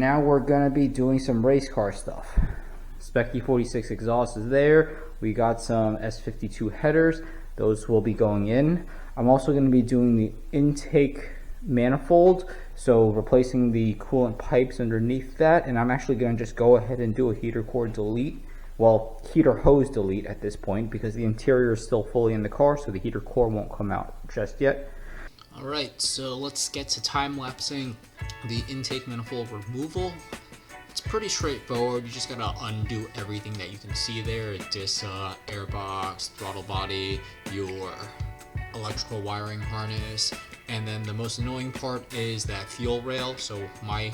now we're gonna be doing some race car stuff. Spec E46 exhaust is there. We got some S52 headers. Those will be going in. I'm also going to be doing the intake manifold, so replacing the coolant pipes underneath that, and I'm actually going to just go ahead and do a heater core delete, well, heater hose delete at this point, because the interior is still fully in the car, so the heater core won't come out just yet. Alright, so let's get to time-lapsing the intake manifold removal. It's pretty straightforward. You just gotta undo everything that you can see there: disc, airbox, throttle body, your electrical wiring harness, and then the most annoying part is that fuel rail. So my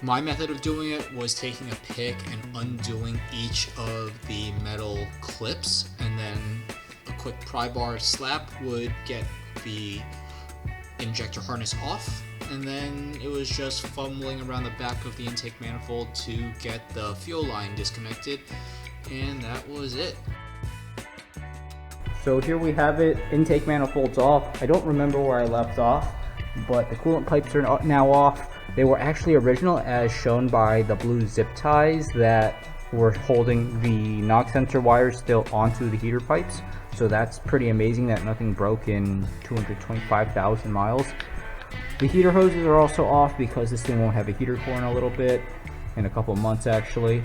method of doing it was taking a pick and undoing each of the metal clips, and then a quick pry bar slap would get the injector harness off, and then it was just fumbling around the back of the intake manifold to get the fuel line disconnected, and that was it. So here we have it, intake manifold's off. I don't remember where I left off, but the coolant pipes are now off. They were actually original, as shown by the blue zip ties that were holding the knock sensor wires still onto the heater pipes. So that's pretty amazing that nothing broke in 225,000 miles. The heater hoses are also off because this thing won't have a heater core in a little bit, in a couple months actually.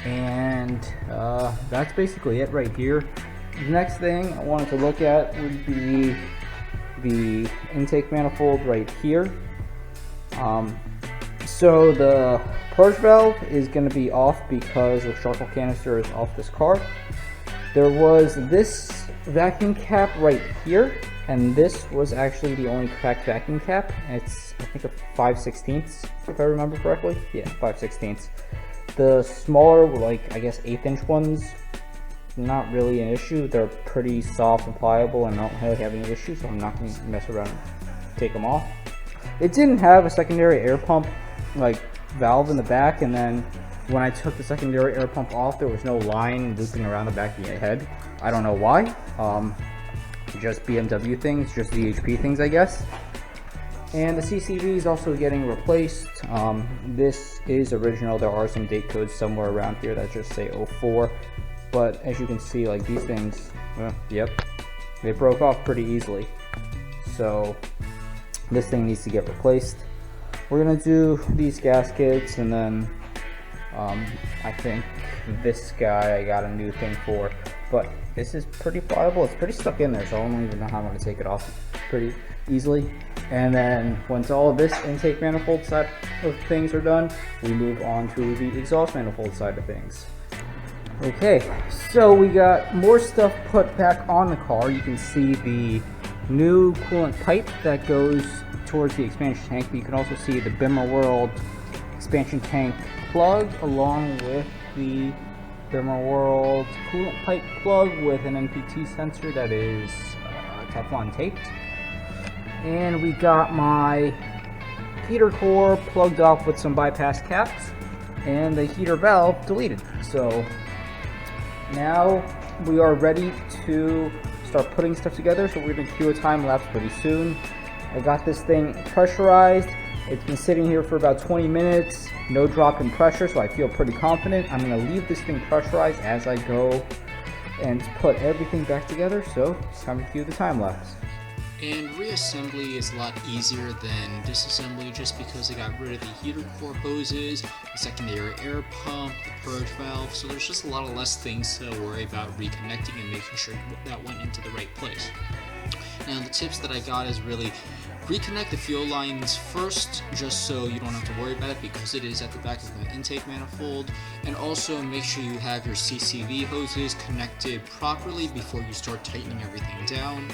And that's basically it right here. The next thing I wanted to look at would be the intake manifold right here. So the purge valve is going to be off because the charcoal canister is off this car. There was this vacuum cap right here, and this was actually the only cracked vacuum cap. It's, I think, a 5/16, if I remember correctly. Yeah, 5/16. The smaller, like, I guess 1/8 ones, not really an issue. They're pretty soft and pliable and don't really have any issues, so I'm not going to mess around and take them off. It didn't have a secondary air pump like valve in the back, and then when I took the secondary air pump off, there was no line looping around the back of your head. I don't know why. Just BMW things, just ZHP things, I guess. And the CCV is also getting replaced. This is original. There are some date codes somewhere around here that just say 04. But as you can see, like, these things, yep, they broke off pretty easily. So this thing needs to get replaced. We're gonna do these gaskets, and then I think this guy I got a new thing for, but this is pretty pliable. It's pretty stuck in there, so I don't even know how I'm going to take it off pretty easily. And then once all of this intake manifold side of things are done, we move on to the exhaust manifold side of things. Okay, so we got more stuff put back on the car. You can see the new coolant pipe that goes towards the expansion tank, but you can also see the Bimmer World expansion tank plug along with the Bimmer World coolant pipe plug with an NPT sensor that is Teflon taped. And we got my heater core plugged off with some bypass caps and the heater valve deleted. So now we are ready to start putting stuff together. So we're going to do a time lapse pretty soon. I got this thing pressurized. It's been sitting here for about 20 minutes, no drop in pressure, so I feel pretty confident. I'm going to leave this thing pressurized as I go and put everything back together, so it's time to do the time lapse. And reassembly is a lot easier than disassembly, just because I got rid of the heater core hoses, the secondary air pump, the purge valve, so there's just a lot of less things to worry about reconnecting and making sure that went into the right place. Now the tips that I got is really reconnect the fuel lines first, just so you don't have to worry about it because it is at the back of the intake manifold, and also make sure you have your CCV hoses connected properly before you start tightening everything down.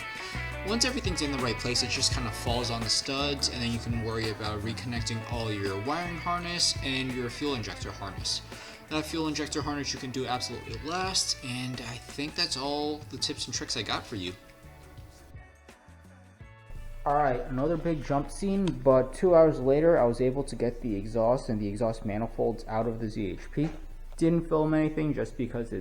Once everything's in the right place, it just kind of falls on the studs, and then you can worry about reconnecting all your wiring harness and your fuel injector harness. That fuel injector harness you can do absolutely last, and I think that's all the tips and tricks I got for you. Alright, another big jump scene, but 2 hours later I was able to get the exhaust and the exhaust manifolds out of the ZHP. Didn't film anything just because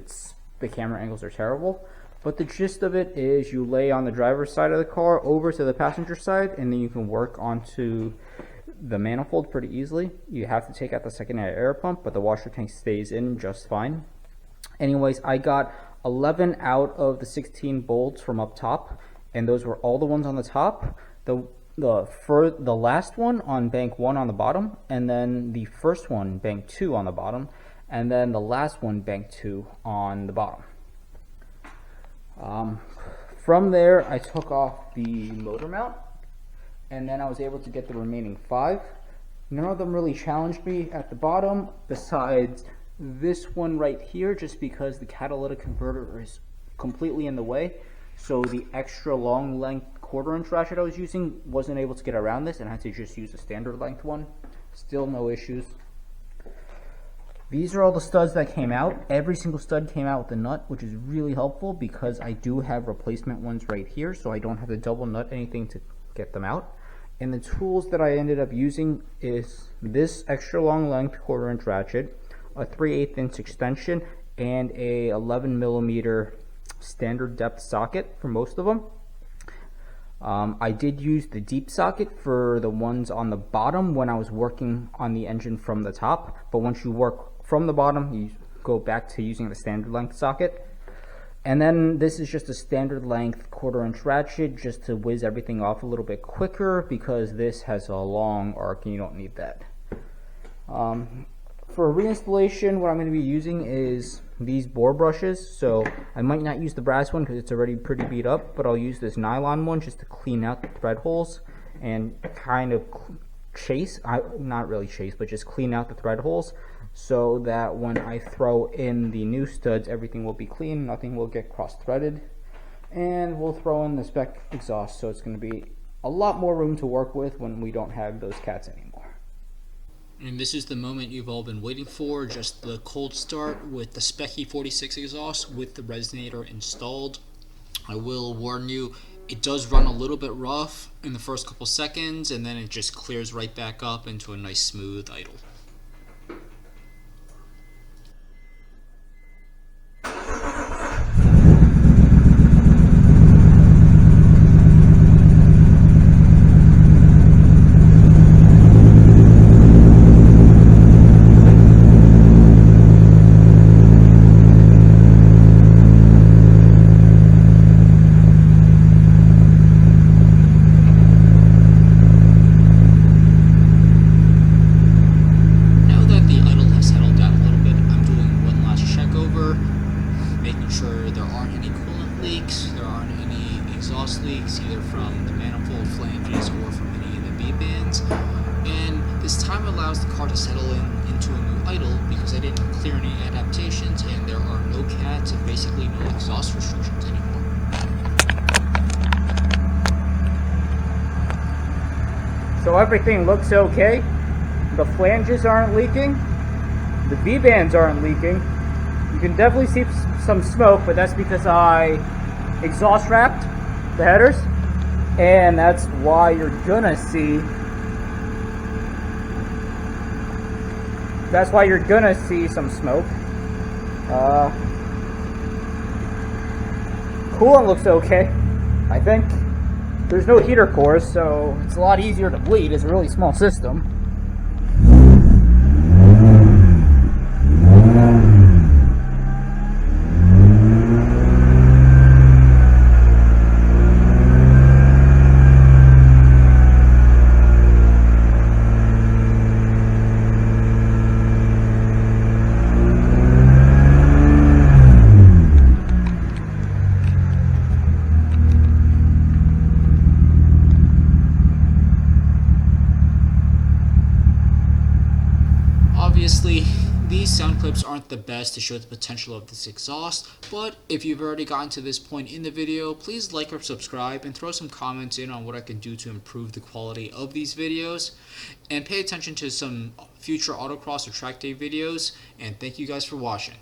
the camera angles are terrible, but the gist of it is you lay on the driver's side of the car over to the passenger side, and then you can work onto the manifold pretty easily. You have to take out the secondary air pump, but the washer tank stays in just fine. Anyways, I got 11 out of the 16 bolts from up top, and those were all the ones on the top. The last one on bank 1 on the bottom, and then the first one bank 2 on the bottom, and then the last one bank 2 on the bottom. From there, I took off the motor mount, and then I was able to get the remaining 5. None of them really challenged me at the bottom, besides this one right here, just because the catalytic converter is completely in the way. So the extra long length 1/4 inch ratchet I was using wasn't able to get around this, and I had to just use a standard length one. Still no issues. These are all the studs that came out. Every single stud came out with a nut, which is really helpful because I do have replacement ones right here, so I don't have to double nut anything to get them out. And the tools that I ended up using is this extra long length 1/4 inch ratchet, a 3/8 inch extension, and a 11mm standard depth socket for most of them. I did use the deep socket for the ones on the bottom when I was working on the engine from the top, but once you work from the bottom, you go back to using the standard length socket. And then this is just a standard length 1/4 inch ratchet, just to whiz everything off a little bit quicker, because this has a long arc and you don't need that. For reinstallation, what I'm going to be using is these bore brushes. So I might not use the brass one because it's already pretty beat up, but I'll use this nylon one just to clean out the thread holes and kind of not really chase, but just clean out the thread holes, so that when I throw in the new studs, everything will be clean, nothing will get cross-threaded. And we'll throw in the spec exhaust, so it's going to be a lot more room to work with when we don't have those cats anymore. And this is the moment you've all been waiting for, just the cold start with the spec E46 exhaust with the resonator installed. I will warn you, it does run a little bit rough in the first couple seconds, and then it just clears right back up into a nice smooth idle. Leaks either from the manifold flanges or from any of the B-bands, and this time allows the car to settle into a new idle because I didn't clear any adaptations and there are no cats and basically no exhaust restrictions anymore. So everything looks okay. The flanges aren't leaking, the V-bands aren't leaking. You can definitely see some smoke, but that's because I exhaust wrapped the headers, and that's why you're gonna see some smoke. Coolant looks okay, I think. There's no heater cores, so it's a lot easier to bleed. It's a really small system. Obviously, these sound clips aren't the best to show the potential of this exhaust, but if you've already gotten to this point in the video, please like or subscribe and throw some comments in on what I can do to improve the quality of these videos, and pay attention to some future autocross or track day videos, and thank you guys for watching.